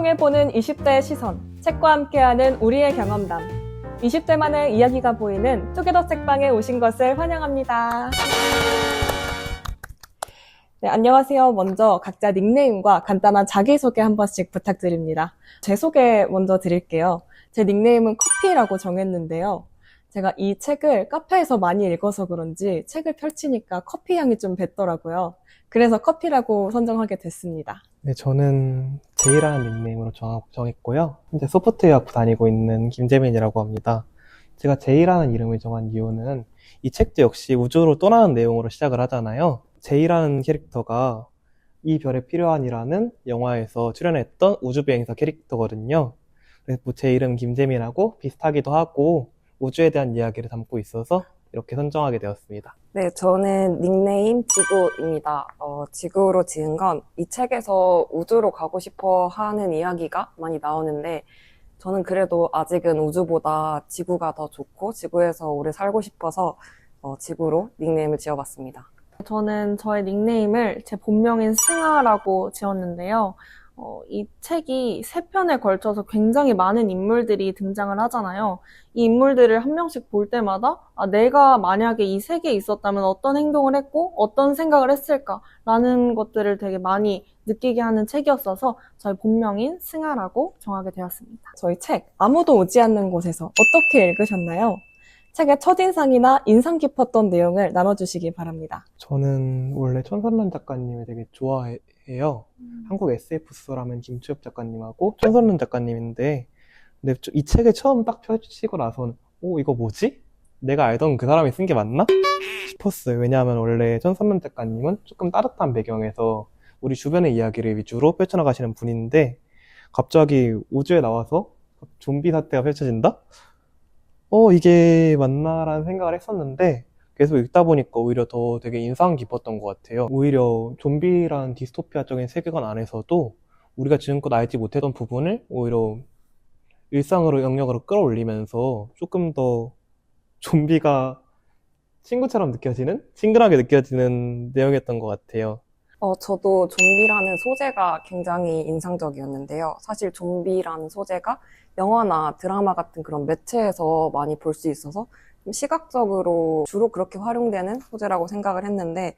경청해보는 20대의 시선, 책과 함께하는 우리의 경험담. 20대만의 이야기가 보이는 투게더 책방에 오신 것을 환영합니다. 네, 안녕하세요. 먼저 각자 닉네임과 간단한 자기소개 한 번씩 부탁드립니다. 제 소개 먼저 드릴게요. 제 닉네임은 커피라고 정했는데요. 제가 이 책을 카페에서 많이 읽어서 그런지 책을 펼치니까 커피 향이 좀 뱉더라고요. 그래서 커피라고 선정하게 됐습니다. 네, 저는 제이라는 닉네임으로 정했고요. 현재 소프트웨어 학부 다니고 있는 김재민이라고 합니다. 제가 제이라는 이름을 정한 이유는 이 책도 역시 우주로 떠나는 내용으로 시작을 하잖아요. 제이라는 캐릭터가 이 별에 필요한이라는 영화에서 출연했던 우주비행사 캐릭터거든요. 그래서 제 이름 김재민하고 비슷하기도 하고 우주에 대한 이야기를 담고 있어서 이렇게 선정하게 되었습니다. 네, 저는 닉네임 지구입니다. 지구로 지은 건 이 책에서 우주로 가고 싶어 하는 이야기가 많이 나오는데 저는 그래도 아직은 우주보다 지구가 더 좋고 지구에서 오래 살고 싶어서 지구로 닉네임을 지어봤습니다. 저는 저의 닉네임을 제 본명인 승아라고 지었는데요. 이 책이 3편에 걸쳐서 굉장히 많은 인물들이 등장을 하잖아요. 이 인물들을 한 명씩 볼 때마다 내가 만약에 이 세계에 있었다면 어떤 행동을 했고 어떤 생각을 했을까라는 것들을 되게 많이 느끼게 하는 책이었어서 저희 본명인 승아라고 정하게 되었습니다. 저희 책 아무도 오지 않는 곳에서 어떻게 읽으셨나요? 책의 첫인상이나 인상 깊었던 내용을 나눠주시기 바랍니다. 저는 원래 천선란 작가님을 되게 좋아해요. 한국 SF 소설하면 김추엽 작가님하고 천선란 작가님인데 근데 이 책을 처음 딱 펼치고 나서는 이거 뭐지? 내가 알던 그 사람이 쓴 게 맞나? 싶었어요. 왜냐하면 원래 천선란 작가님은 조금 따뜻한 배경에서 우리 주변의 이야기를 위주로 펼쳐나가시는 분인데 갑자기 우주에 나와서 좀비 사태가 펼쳐진다? 이게 맞나라는 생각을 했었는데 계속 읽다 보니까 오히려 더 되게 인상 깊었던 것 같아요. 오히려 좀비라는 디스토피아적인 세계관 안에서도 우리가 지금껏 알지 못했던 부분을 오히려 일상으로 영역으로 끌어올리면서 조금 더 좀비가 친구처럼 느껴지는? 친근하게 느껴지는 내용이었던 것 같아요. 저도 좀비라는 소재가 굉장히 인상적이었는데요. 사실 좀비라는 소재가 영화나 드라마 같은 그런 매체에서 많이 볼 수 있어서 시각적으로 주로 그렇게 활용되는 소재라고 생각을 했는데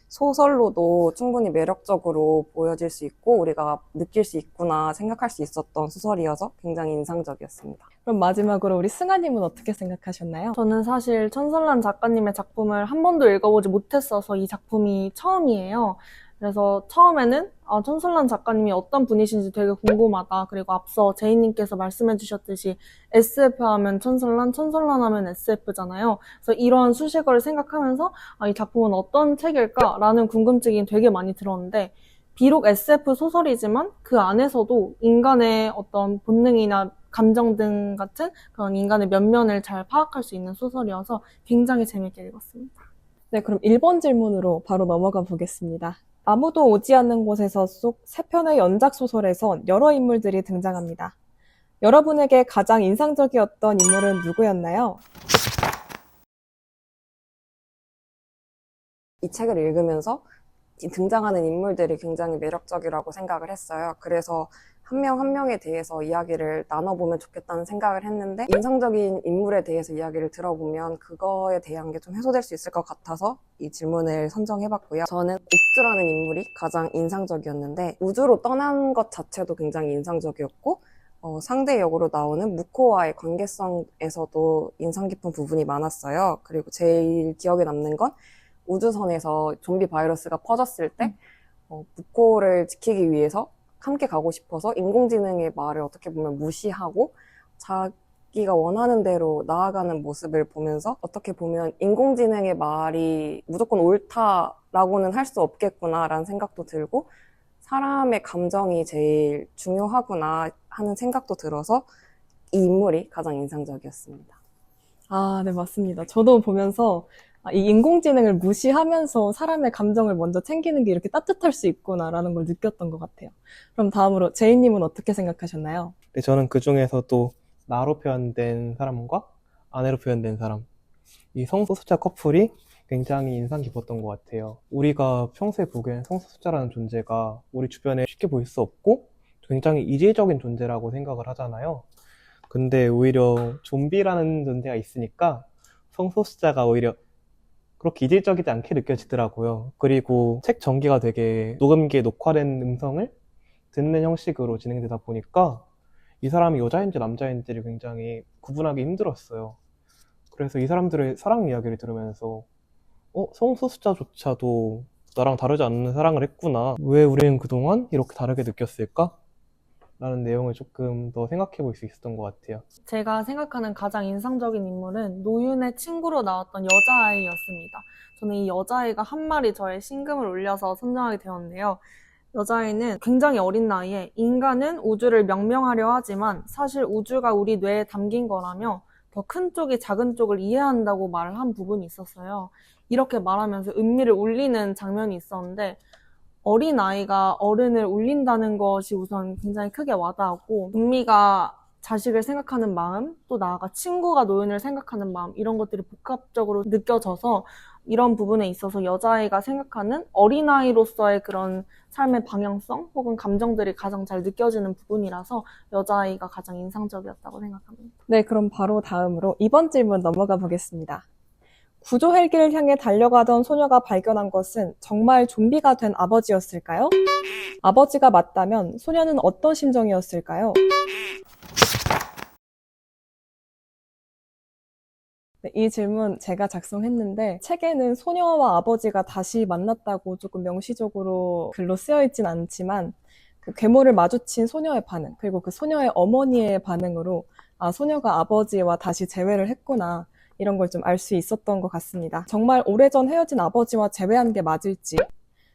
소설로도 충분히 매력적으로 보여질 수 있고 우리가 느낄 수 있구나 생각할 수 있었던 소설이어서 굉장히 인상적이었습니다. 그럼 마지막으로 우리 승아님은 어떻게 생각하셨나요? 저는 사실 천선란 작가님의 작품을 한 번도 읽어보지 못했어서 이 작품이 처음이에요. 그래서 처음에는 천선란 작가님이 어떤 분이신지 되게 궁금하다. 그리고 앞서 제이님께서 말씀해 주셨듯이 SF 하면 천선란, 천선란 하면 SF잖아요. 그래서 이런 수식어를 생각하면서 이 작품은 어떤 책일까라는 궁금증이 되게 많이 들었는데 비록 SF 소설이지만 그 안에서도 인간의 어떤 본능이나 감정 등 같은 그런 인간의 면면을 잘 파악할 수 있는 소설이어서 굉장히 재밌게 읽었습니다. 네, 그럼 1번 질문으로 바로 넘어가 보겠습니다. 아무도 오지 않는 곳에서 속 3편의 연작 소설에서 여러 인물들이 등장합니다. 여러분에게 가장 인상적이었던 인물은 누구였나요? 이 책을 읽으면서 등장하는 인물들이 굉장히 매력적이라고 생각을 했어요. 그래서 한 명 한 명에 대해서 이야기를 나눠보면 좋겠다는 생각을 했는데 인상적인 인물에 대해서 이야기를 들어보면 그거에 대한 게 좀 해소될 수 있을 것 같아서 이 질문을 선정해봤고요. 저는 옥주라는 인물이 가장 인상적이었는데 우주로 떠난 것 자체도 굉장히 인상적이었고 상대 역으로 나오는 무코와의 관계성에서도 인상 깊은 부분이 많았어요. 그리고 제일 기억에 남는 건 우주선에서 좀비 바이러스가 퍼졌을 때 무코를 지키기 위해서 함께 가고 싶어서 인공지능의 말을 어떻게 보면 무시하고 자기가 원하는 대로 나아가는 모습을 보면서 어떻게 보면 인공지능의 말이 무조건 옳다라고는 할 수 없겠구나라는 생각도 들고 사람의 감정이 제일 중요하구나 하는 생각도 들어서 이 인물이 가장 인상적이었습니다. 네, 맞습니다. 저도 보면서 이 인공지능을 무시하면서 사람의 감정을 먼저 챙기는 게 이렇게 따뜻할 수 있구나라는 걸 느꼈던 것 같아요. 그럼 다음으로 제이님은 어떻게 생각하셨나요? 네, 저는 그 중에서도 나로 표현된 사람과 아내로 표현된 사람 이 성소수자 커플이 굉장히 인상 깊었던 것 같아요. 우리가 평소에 보기엔 성소수자라는 존재가 우리 주변에 쉽게 보일 수 없고 굉장히 이질적인 존재라고 생각을 하잖아요. 근데 오히려 좀비라는 존재가 있으니까 성소수자가 오히려 그렇게 이질적이지 않게 느껴지더라고요. 그리고 책 전개가 되게 녹음기에 녹화된 음성을 듣는 형식으로 진행되다 보니까 이 사람이 여자인지 남자인지를 굉장히 구분하기 힘들었어요. 그래서 이 사람들의 사랑 이야기를 들으면서 성소수자조차도 나랑 다르지 않는 사랑을 했구나. 왜 우리는 그동안 이렇게 다르게 느꼈을까? 라는 내용을 조금 더 생각해 볼 수 있었던 것 같아요. 제가 생각하는 가장 인상적인 인물은 노윤의 친구로 나왔던 여자아이였습니다. 저는 이 여자아이가 한 말이 저의 심금을 울려서 선정하게 되었는데요. 여자아이는 굉장히 어린 나이에 인간은 우주를 명명하려 하지만 사실 우주가 우리 뇌에 담긴 거라며 더 큰 쪽이 작은 쪽을 이해한다고 말을 한 부분이 있었어요. 이렇게 말하면서 은미를 울리는 장면이 있었는데 어린 아이가 어른을 울린다는 것이 우선 굉장히 크게 와닿았고, 은미가 자식을 생각하는 마음, 또 나아가 친구가 노윤을 생각하는 마음, 이런 것들이 복합적으로 느껴져서 이런 부분에 있어서 여자아이가 생각하는 어린아이로서의 그런 삶의 방향성 혹은 감정들이 가장 잘 느껴지는 부분이라서 여자아이가 가장 인상적이었다고 생각합니다. 네, 그럼 바로 다음으로 이번 질문 넘어가 보겠습니다. 구조 헬기를 향해 달려가던 소녀가 발견한 것은 정말 좀비가 된 아버지였을까요? 아버지가 맞다면 소녀는 어떤 심정이었을까요? 네, 이 질문 제가 작성했는데 책에는 소녀와 아버지가 다시 만났다고 조금 명시적으로 글로 쓰여 있진 않지만 그 괴물을 마주친 소녀의 반응, 그리고 그 소녀의 어머니의 반응으로 아, 소녀가 아버지와 다시 재회를 했구나. 이런 걸 좀 알 수 있었던 것 같습니다. 정말 오래전 헤어진 아버지와 재회한 게 맞을지,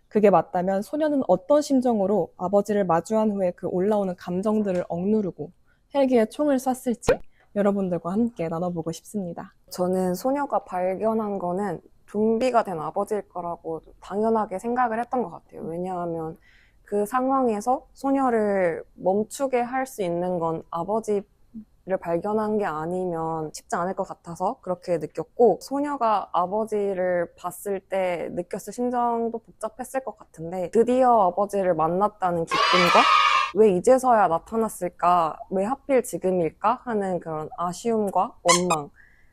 그게 맞다면 소녀는 어떤 심정으로 아버지를 마주한 후에 그 올라오는 감정들을 억누르고 헬기에 총을 쐈을지 여러분들과 함께 나눠보고 싶습니다. 저는 소녀가 발견한 거는 좀비가 된 아버지일 거라고 당연하게 생각을 했던 것 같아요. 왜냐하면 그 상황에서 소녀를 멈추게 할 수 있는 건 아버지를 발견한 게 아니면 쉽지 않을 것 같아서 그렇게 느꼈고, 소녀가 아버지를 봤을 때 느꼈을 심정도 복잡했을 것 같은데, 드디어 아버지를 만났다는 기쁨과 왜 이제서야 나타났을까, 왜 하필 지금일까 하는 그런 아쉬움과 원망,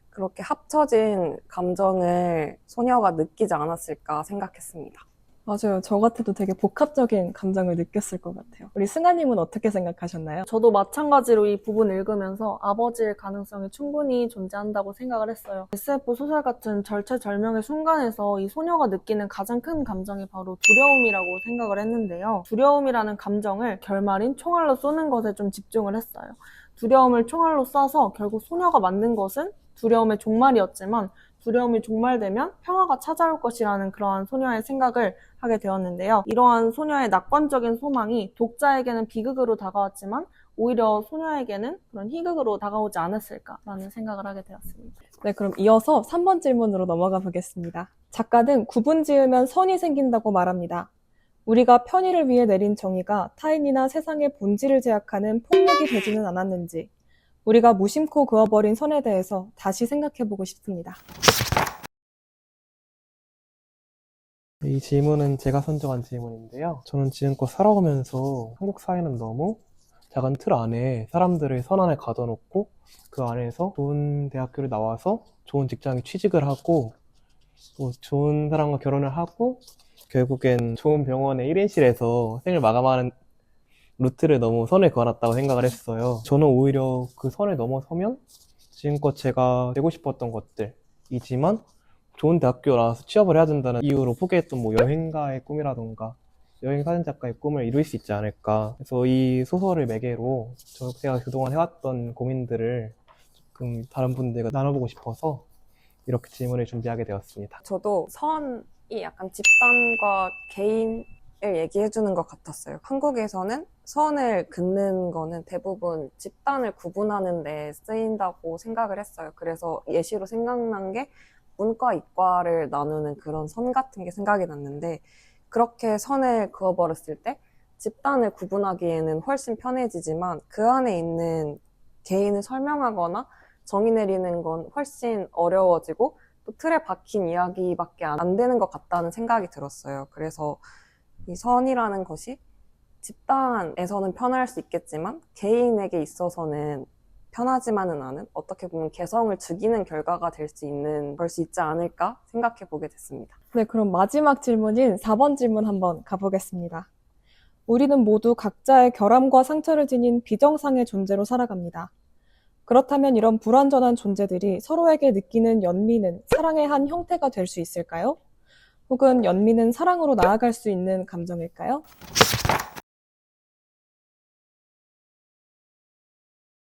그렇게 합쳐진 감정을 소녀가 느끼지 않았을까 생각했습니다. 맞아요. 저 같아도 되게 복합적인 감정을 느꼈을 것 같아요. 우리 승아님은 어떻게 생각하셨나요? 저도 마찬가지로 이 부분 읽으면서 아버지일 가능성이 충분히 존재한다고 생각을 했어요. SF 소설 같은 절체절명의 순간에서 이 소녀가 느끼는 가장 큰 감정이 바로 두려움이라고 생각을 했는데요. 두려움이라는 감정을 결말인 총알로 쏘는 것에 좀 집중을 했어요. 두려움을 총알로 쏴서 결국 소녀가 만든 것은 두려움의 종말이었지만 두려움이 종말되면 평화가 찾아올 것이라는 그러한 소녀의 생각을 하게 되었는데요. 이러한 소녀의 낙관적인 소망이 독자에게는 비극으로 다가왔지만 오히려 소녀에게는 그런 희극으로 다가오지 않았을까라는 생각을 하게 되었습니다. 네, 그럼 이어서 3번 질문으로 넘어가 보겠습니다. 작가는 구분 지으면 선이 생긴다고 말합니다. 우리가 편의를 위해 내린 정의가 타인이나 세상의 본질을 제약하는 폭력이 되지는 않았는지 우리가 무심코 그어버린 선에 대해서 다시 생각해보고 싶습니다. 이 질문은 제가 선정한 질문인데요. 저는 지금껏 살아오면서 한국 사회는 너무 작은 틀 안에 사람들을 선 안에 가둬놓고 그 안에서 좋은 대학교를 나와서 좋은 직장에 취직을 하고 또 좋은 사람과 결혼을 하고 결국엔 좋은 병원의 1인실에서 생을 마감하는 루트를 너무 선을 그어놨다고 생각을 했어요. 저는 오히려 그 선을 넘어서면 지금껏 제가 되고 싶었던 것들이지만 좋은 대학교 나와서 취업을 해야 된다는 이유로 포기했던 뭐 여행가의 꿈이라던가 여행 사진작가의 꿈을 이룰 수 있지 않을까. 그래서 이 소설을 매개로 제가 그동안 해왔던 고민들을 조금 다른 분들과 나눠보고 싶어서 이렇게 질문을 준비하게 되었습니다. 저도 선이 약간 집단과 개인을 얘기해주는 것 같았어요. 한국에서는 선을 긋는 거는 대부분 집단을 구분하는 데 쓰인다고 생각을 했어요. 그래서 예시로 생각난 게 문과, 이과를 나누는 그런 선 같은 게 생각이 났는데, 그렇게 선을 그어버렸을 때 집단을 구분하기에는 훨씬 편해지지만 그 안에 있는 개인을 설명하거나 정의 내리는 건 훨씬 어려워지고 또 틀에 박힌 이야기밖에 안 되는 것 같다는 생각이 들었어요. 그래서 이 선이라는 것이 집단에서는 편할 수 있겠지만 개인에게 있어서는 편하지만은 않은, 어떻게 보면 개성을 죽이는 결과가 될 수 있지 않을까 생각해 보게 됐습니다. 네, 그럼 마지막 질문인 4번 질문 한번 가보겠습니다. 우리는 모두 각자의 결함과 상처를 지닌 비정상의 존재로 살아갑니다. 그렇다면 이런 불완전한 존재들이 서로에게 느끼는 연민은 사랑의 한 형태가 될 수 있을까요? 혹은 연민은 사랑으로 나아갈 수 있는 감정일까요?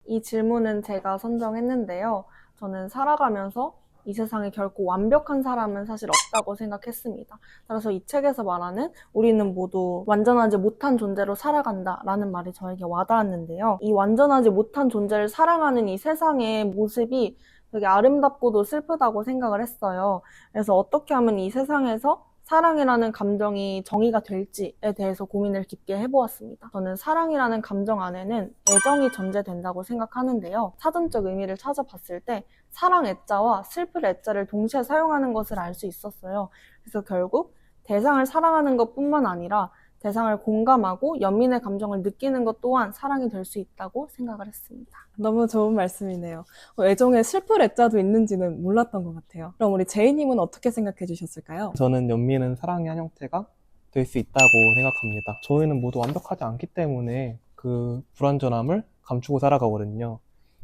이 질문은 제가 선정했는데요. 저는 살아가면서 이 세상에 결코 완벽한 사람은 사실 없다고 생각했습니다. 따라서 이 책에서 말하는 우리는 모두 완전하지 못한 존재로 살아간다라는 말이 저에게 와닿았는데요. 이 완전하지 못한 존재를 사랑하는 이 세상의 모습이 되게 아름답고도 슬프다고 생각을 했어요. 그래서 어떻게 하면 이 세상에서 사랑이라는 감정이 정의가 될지에 대해서 고민을 깊게 해보았습니다. 저는 사랑이라는 감정 안에는 애정이 전제된다고 생각하는데요. 사전적 의미를 찾아봤을 때 사랑 애자와 슬플 애자를 동시에 사용하는 것을 알 수 있었어요. 그래서 결국 대상을 사랑하는 것뿐만 아니라 대상을 공감하고 연민의 감정을 느끼는 것 또한 사랑이 될 수 있다고 생각을 했습니다. 너무 좋은 말씀이네요. 애정에 슬플 애자도 있는지는 몰랐던 것 같아요. 그럼 우리 제이님은 어떻게 생각해 주셨을까요? 저는 연민은 사랑의 한 형태가 될 수 있다고 생각합니다. 저희는 모두 완벽하지 않기 때문에 그 불완전함을 감추고 살아가거든요.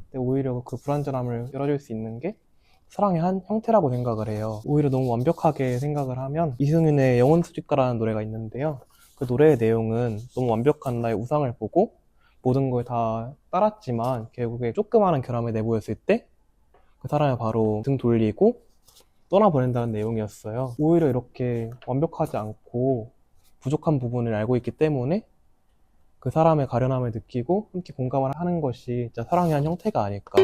근데 오히려 그 불완전함을 열어줄 수 있는 게 사랑의 한 형태라고 생각을 해요. 오히려 너무 완벽하게 생각을 하면 이승윤의 영혼 수집가라는 노래가 있는데요. 그 노래의 내용은 너무 완벽한 나의 우상을 보고 모든 걸 다 따랐지만 결국에 조그마한 결함을 내보였을 때 그 사람이 바로 등 돌리고 떠나보낸다는 내용이었어요. 오히려 이렇게 완벽하지 않고 부족한 부분을 알고 있기 때문에 그 사람의 가련함을 느끼고 함께 공감을 하는 것이 진짜 사랑의 한 형태가 아닐까.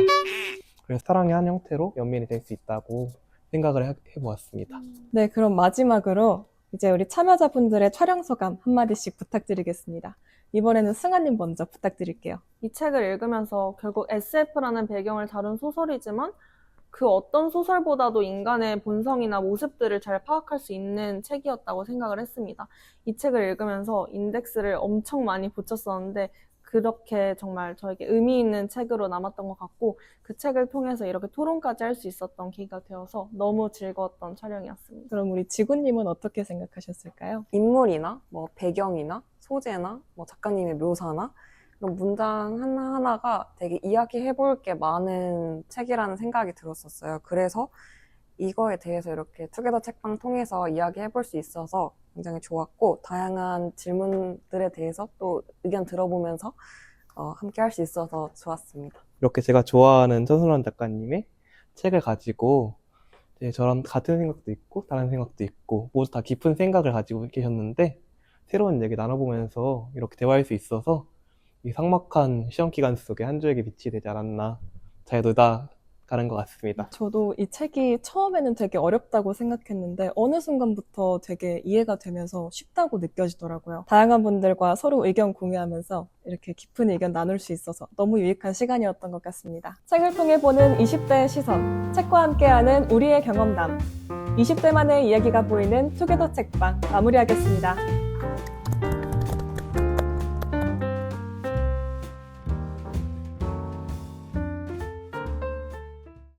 그래서 사랑의 한 형태로 연민이 될 수 있다고 생각을 해보았습니다. 네, 그럼 마지막으로 이제 우리 참여자분들의 촬영 소감 한마디씩 부탁드리겠습니다. 이번에는 승아님 먼저 부탁드릴게요. 이 책을 읽으면서 결국 SF라는 배경을 다룬 소설이지만 그 어떤 소설보다도 인간의 본성이나 모습들을 잘 파악할 수 있는 책이었다고 생각을 했습니다. 이 책을 읽으면서 인덱스를 엄청 많이 붙였었는데 그렇게 정말 저에게 의미 있는 책으로 남았던 것 같고 그 책을 통해서 이렇게 토론까지 할 수 있었던 계기가 되어서 너무 즐거웠던 촬영이었습니다. 그럼 우리 지구님은 어떻게 생각하셨을까요? 인물이나 뭐 배경이나 소재나 뭐 작가님의 묘사나 그런 문장 하나하나가 되게 이야기해볼 게 많은 책이라는 생각이 들었었어요. 그래서 이거에 대해서 이렇게 투게더 책방 통해서 이야기해볼 수 있어서 굉장히 좋았고, 다양한 질문들에 대해서 또 의견 들어보면서 함께 할 수 있어서 좋았습니다. 이렇게 제가 좋아하는 천순란 작가님의 책을 가지고 이제 저랑 같은 생각도 있고 다른 생각도 있고 모두 다 깊은 생각을 가지고 계셨는데 새로운 얘기 나눠보면서 이렇게 대화할 수 있어서 이 삭막한 시험 기간 속에 한 줄기 빛이 되지 않았나, 잘 놀다 가는 것 같습니다. 저도 이 책이 처음에는 되게 어렵다고 생각했는데 어느 순간부터 되게 이해가 되면서 쉽다고 느껴지더라고요. 다양한 분들과 서로 의견 공유하면서 이렇게 깊은 의견 나눌 수 있어서 너무 유익한 시간이었던 것 같습니다. 책을 통해 보는 20대의 시선, 책과 함께하는 우리의 경험담, 20대만의 이야기가 보이는 투게더 책방 마무리하겠습니다.